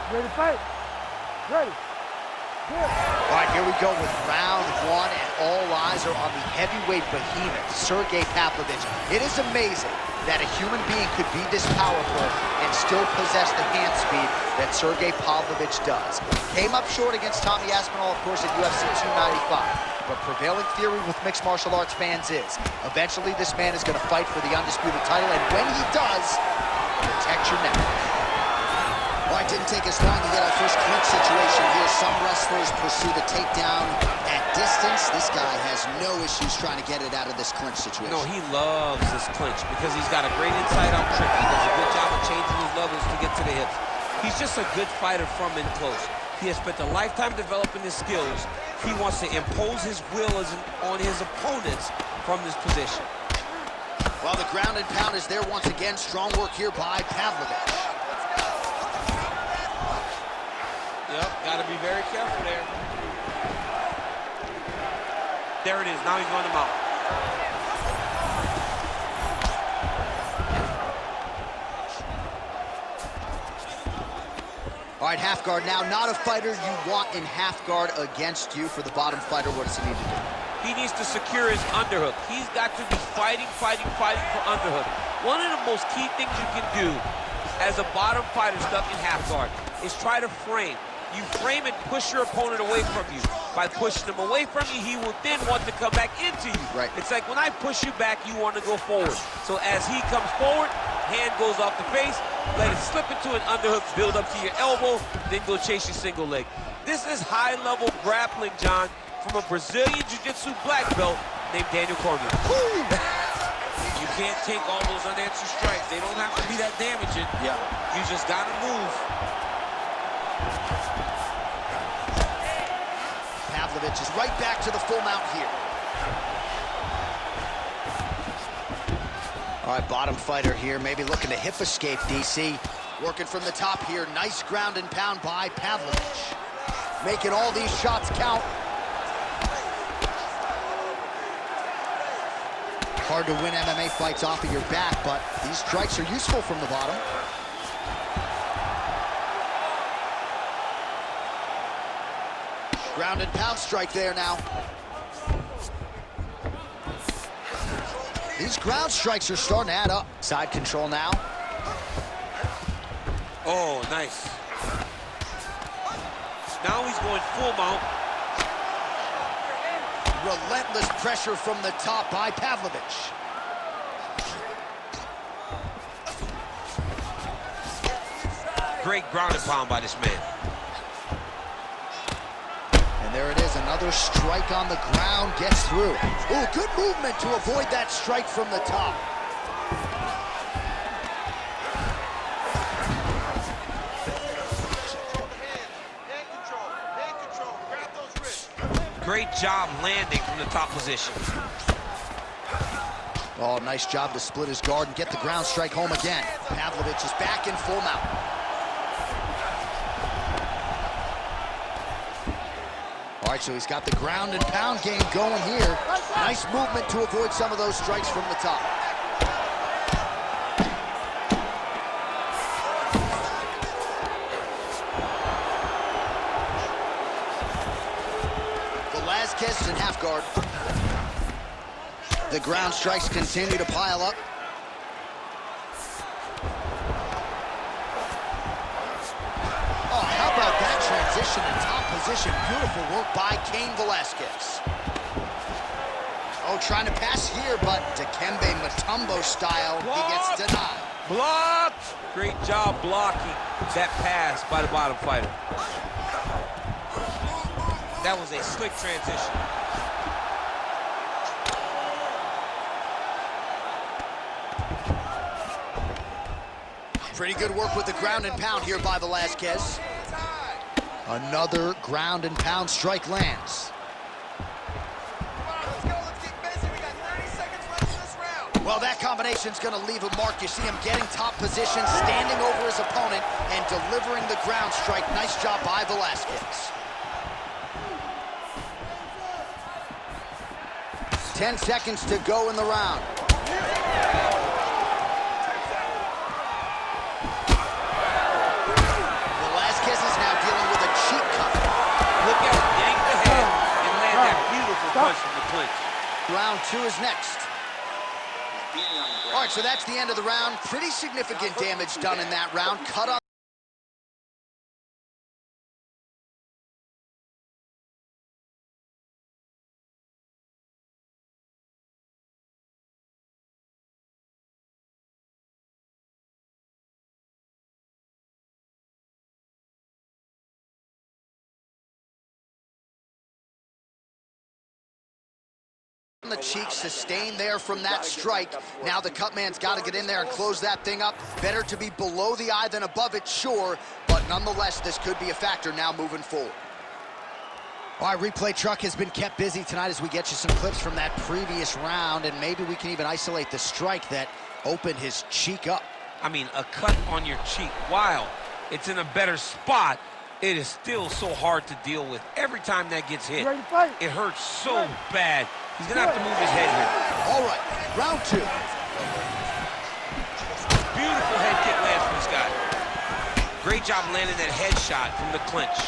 Ready to fight? Ready. All right, here we go with round one, and all eyes are on the heavyweight behemoth, Sergey Pavlovich. It is amazing that a human being could be this powerful and still possess the hand speed that Sergey Pavlovich does. Came up short against Tommy Aspinall, of course, at UFC 295. But prevailing theory with mixed martial arts fans is, eventually this man is going to fight for the undisputed title, and when he does, protect your neck. Well, it didn't take us long to get our first clinch situation here. Some wrestlers pursue the takedown at distance. This guy has no issues trying to get it out of this clinch situation. No, he loves this clinch because he's got a great inside-out trick. He does a good job of changing his levels to get to the hips. He's just a good fighter from in close. He has spent a lifetime developing his skills. He wants to impose his will on his opponents from this position. Well, the ground and pound is there once again. Strong work here by Pavlovich. Yep, got to be very careful there. There it is. Now he's running him out. All right, half guard now. Not a fighter you want in half guard against you. For the bottom fighter, what does he need to do? He needs to secure his underhook. He's got to be fighting for underhook. One of the most key things you can do as a bottom fighter stuck in half guard is try to frame. You frame and push your opponent away from you. By pushing him away from you, he will then want to come back into you. Right. It's like when I push you back, you want to go forward. So as he comes forward, hand goes off the face, let it slip into an underhook, build up to your elbow, then go chase your single leg. This is high-level grappling, John, from a Brazilian Jiu-Jitsu black belt named Daniel Cormier. You can't take all those unanswered strikes. They don't have to be that damaging. Yeah. You just got to move. Pavlovich is right back to the full mount here. All right, bottom fighter here, maybe looking to hip escape, DC. Working from the top here, nice ground and pound by Pavlovich. Making all these shots count. Hard to win MMA fights off of your back, but these strikes are useful from the bottom. Ground and pound strike there now. These ground strikes are starting to add up. Side control now. Oh, nice. Now he's going full mount. Relentless pressure from the top by Pavlovich. Great ground and pound by this man. And there it is, another strike on the ground, gets through. Ooh, good movement to avoid that strike from the top. Great job landing from the top position. Oh, nice job to split his guard and get the ground strike home again. Pavlovich is back in full mount. All right, so he's got the ground and pound game going here. Nice movement to avoid some of those strikes from the top. Velasquez is in half guard. The ground strikes continue to pile up. Oh, how about that transition to top position? Beautiful work by Velasquez. Oh, trying to pass here, but Dikembe Mutombo style, he gets denied. Blocked! Great job blocking that pass by the bottom fighter. That was a slick transition. Pretty good work with the ground and pound here by Velasquez. Another ground and pound strike lands. Well, that combination's gonna leave a mark. You see him getting top position, standing over his opponent, and delivering the ground strike. Nice job by Velasquez. 10 seconds to go in the round. Velasquez is that beautiful punch from the clinch. Round 2 is next. All right, so that's the end of the round. Pretty significant damage done in that round. Cut on the cheek, sustained there from that strike. Now the cut man's got to get in there and close that thing up. Better to be below the eye than above it, sure, but nonetheless, this could be a factor now moving forward. All right, replay truck has been kept busy tonight as we get you some clips from that previous round, and maybe we can even isolate the strike that opened his cheek up. I mean, a cut on your cheek, while it's in a better spot, it is still so hard to deal with. Every time that gets hit, it hurts so bad. He's gonna have to move his head here. All right, round 2. Beautiful head kick lands from this guy. Great job landing that headshot from the clinch.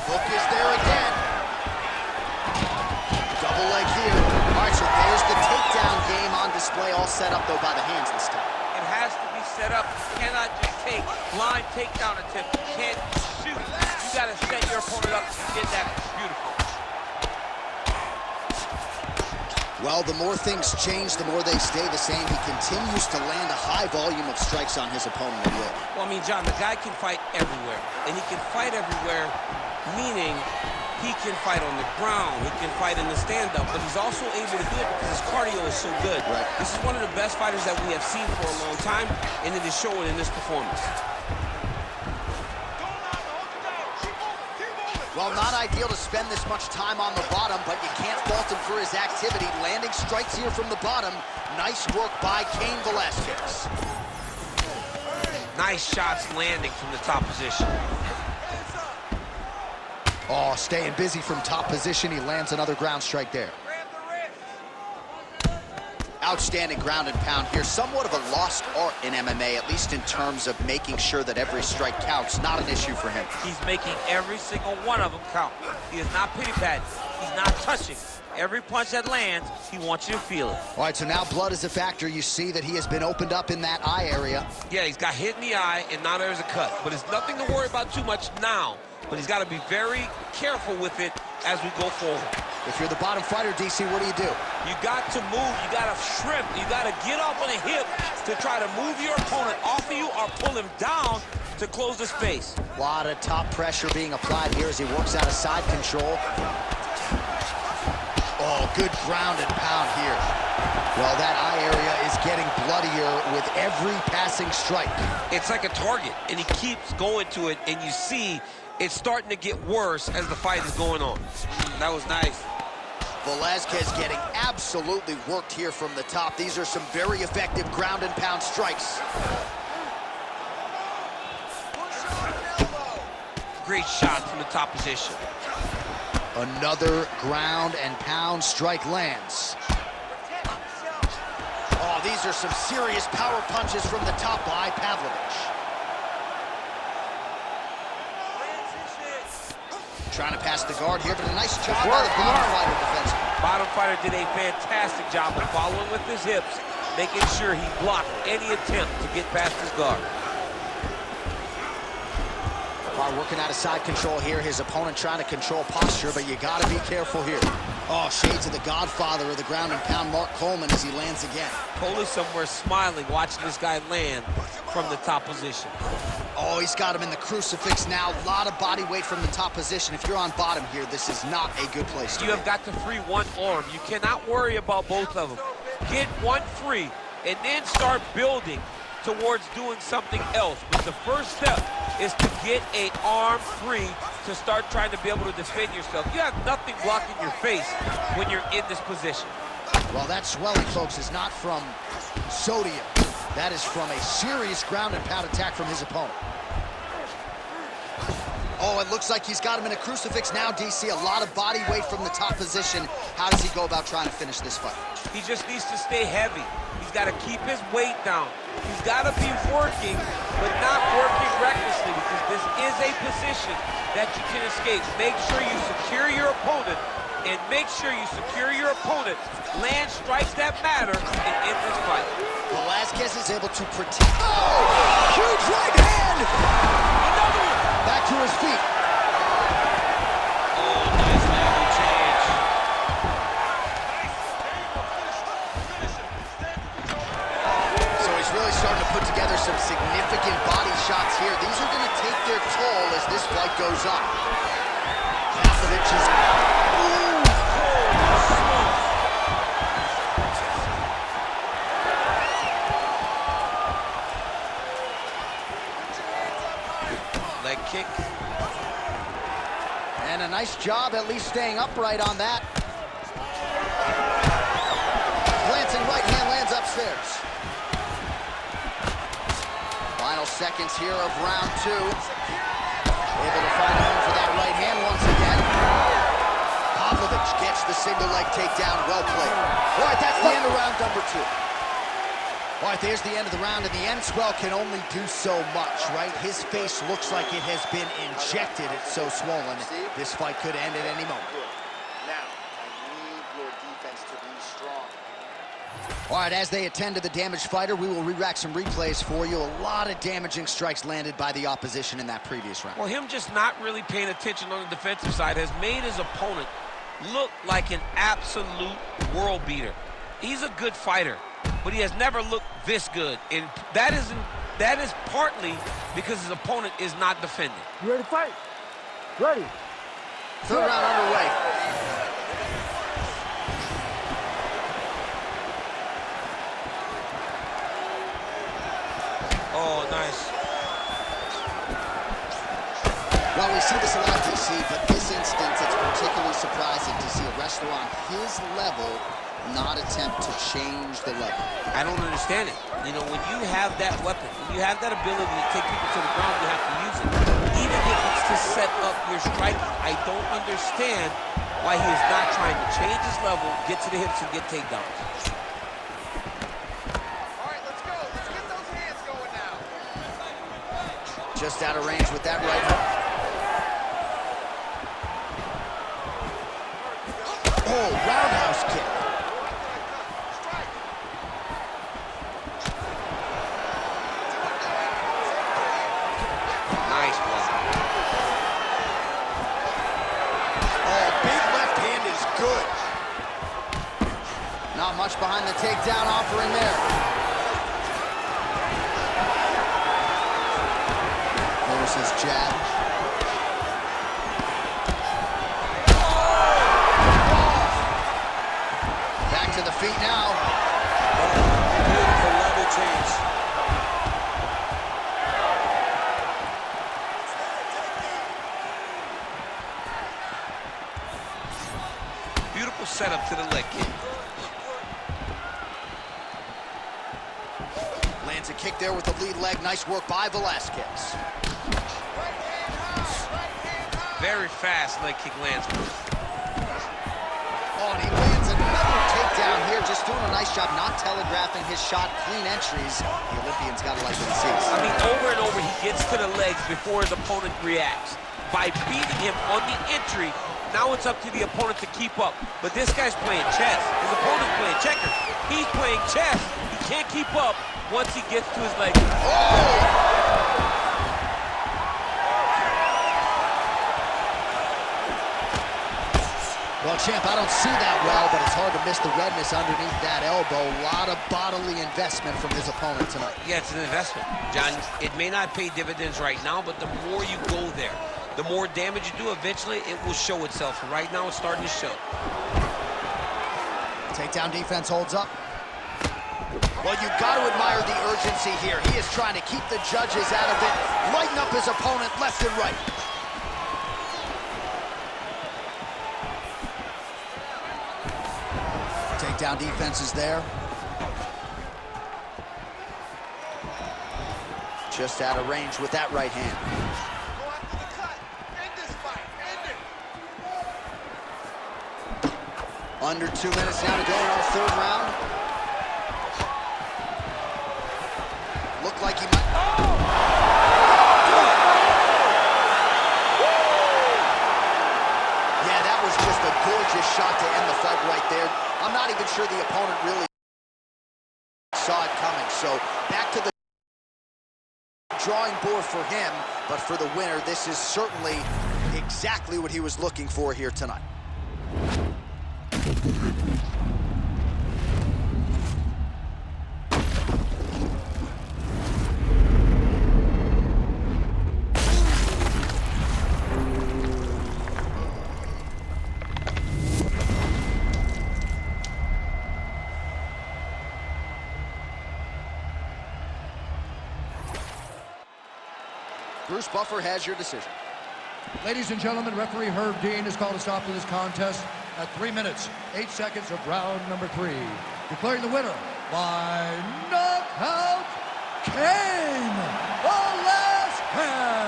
Hook is there again. Double leg here. All right, so there's the takedown game on display, all set up, though, by the hands this time. It has to be set up. You cannot just take blind takedown attempt. You can't shoot. You got to set your opponent up to get that. It's beautiful. Well, the more things change, the more they stay the same. He continues to land a high volume of strikes on his opponent. Well, I mean, John, the guy can fight everywhere. And he can fight everywhere, meaning he can fight on the ground, he can fight in the stand-up, but he's also able to do it because his cardio is so good. Right. This is one of the best fighters that we have seen for a long time, and it is showing in this performance. Well, not ideal to spend this much time on the bottom, but you can't fault him for his activity. Landing strikes here from the bottom. Nice work by Cain Velasquez. Nice shots landing from the top position. Oh, staying busy from top position. He lands another ground strike there. Outstanding ground and pound here. Somewhat of a lost art in MMA, at least in terms of making sure that every strike counts. Not an issue for him. He's making every single one of them count. He is not pity-patting. He's not touching. Every punch that lands, he wants you to feel it. All right, so now blood is a factor. You see that he has been opened up in that eye area. Yeah, he's got hit in the eye, and now there's a cut. But it's nothing to worry about too much now. But he's got to be very careful with it as we go forward. If you're the bottom fighter, DC, what do? You got to move. You got to shrimp. You got to get up on a hip to try to move your opponent off of you or pull him down to close the space. A lot of top pressure being applied here as he works out of side control. Oh, good ground and pound here. Well, that eye area is getting bloodier with every passing strike. It's like a target, and he keeps going to it, and you see it's starting to get worse as the fight is going on. That was nice. Velasquez getting absolutely worked here from the top. These are some very effective ground and pound strikes. Great shot from the top position. Another ground and pound strike lands. Oh, these are some serious power punches from the top by Pavlovich. Trying to pass the guard here, but a nice job by the bottom fighter defensively. Bottom fighter did a fantastic job of following with his hips, making sure he blocked any attempt to get past his guard. Working out of side control here. His opponent trying to control posture, but you got to be careful here. Oh, shades of the godfather of the ground and pound, Mark Coleman, as he lands again. Totally somewhere smiling, watching this guy land from the top position. Oh, he's got him in the crucifix now. A lot of body weight from the top position. If you're on bottom here, this is not a good place to be. You have got to free one arm. You cannot worry about both of them. Get one free, and then start building towards doing something else. But the first step is to get an arm free to start trying to be able to defend yourself. You have nothing blocking your face when you're in this position. Well, that swelling, folks, is not from sodium. That is from a serious ground and pound attack from his opponent. Oh, it looks like he's got him in a crucifix now, DC. A lot of body weight from the top position. How does he go about trying to finish this fight? He just needs to stay heavy. He's got to keep his weight down. He's got to be working, but not working recklessly, because this is a position that you can escape. Make sure you secure your opponent, and make sure you secure your opponent. Land strikes that matter and end this fight. Velasquez is able to protect. Oh! Huge right hand! Another one! Back to his feet. Oh, nice angle change. So he's really starting to put together some significant body shots here. These are going to take their toll as this fight goes on. Pavlovich is... Leg kick. And a nice job at least staying upright on that. Glancing right hand lands upstairs. Final seconds here of round 2. Able to find a home for that right hand once again. Pavlovich gets the single leg takedown. Well played. All right, that's the end of round number 2. All right, there's the end of the round, and the end swell can only do so much, right? His face looks like it has been injected. It's so swollen. This fight could end at any moment. Now, I need your defense to be strong. All right, as they attend to the damaged fighter, we will re-rack some replays for you. A lot of damaging strikes landed by the opposition in that previous round. Well, him just not really paying attention on the defensive side has made his opponent look like an absolute world beater. He's a good fighter, but he has never looked this good, and that is partly because his opponent is not defending. You ready to fight? Ready. Third round underway. Oh, nice. Well, we see this a lot, DC, but this instance, it's particularly surprising to see a wrestler on his level not attempt to change the level. I don't understand it. You know, when you have that weapon, when you have that ability to take people to the ground, you have to use it. Even if it's to set up your striking, I don't understand why he is not trying to change his level, get to the hips, and get takedowns. All right, let's go. Let's get those hands going now. Just out of range with that right hook. Oh, roundhouse kick. Nice block. Oh, big left hand is good. Not much behind the takedown offering there. There's his jab. Back to the feet now. Beautiful level change. Beautiful setup to the leg kick. Lands a kick there with the lead leg. Nice work by Velasquez. Very fast leg kick lands. Oh, and he lands another takedown here. Just doing a nice job not telegraphing his shot. Clean entries. The Olympian's got to like what he sees. I mean, over and over, he gets to the legs before his opponent reacts. By beating him on the entry, now it's up to the opponent to keep up. But this guy's playing chess. His opponent's playing checkers. He's playing chess. He can't keep up once he gets to his legs. Oh! Well, champ, I don't see that well, but it's hard to miss the redness underneath that elbow. A lot of bodily investment from his opponent tonight. Yeah, it's an investment, John. It may not pay dividends right now, but the more you go there, the more damage you do, eventually it will show itself. Right now, it's starting to show. Takedown defense holds up. Well, you've got to admire the urgency here. He is trying to keep the judges out of it, lighten up his opponent left and right. Takedown defense is there. Just out of range with that right hand. Go after the cut. End this fight. End it. Under 2 minutes now to go in our third round. Looked like he might... was just a gorgeous shot to end the fight right there. I'm not even sure the opponent really saw it coming. So back to the drawing board for him, but for the winner, this is certainly exactly what he was looking for here tonight. Bruce Buffer has your decision. Ladies and gentlemen, referee Herb Dean has called a stop to this contest at 3 minutes, 8 seconds of round number 3. Declaring the winner by knockout, Cain Velasquez.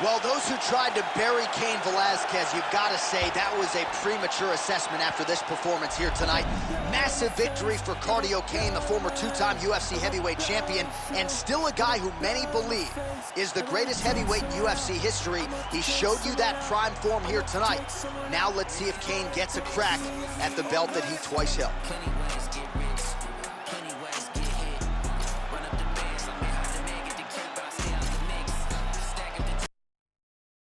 Well, those who tried to bury Cain Velasquez, you've got to say that was a premature assessment after this performance here tonight. Massive victory for Cardio Cain, the former 2-time UFC heavyweight champion, and still a guy who many believe is the greatest heavyweight in UFC history. He showed you that prime form here tonight. Now let's see if Cain gets a crack at the belt that he twice held.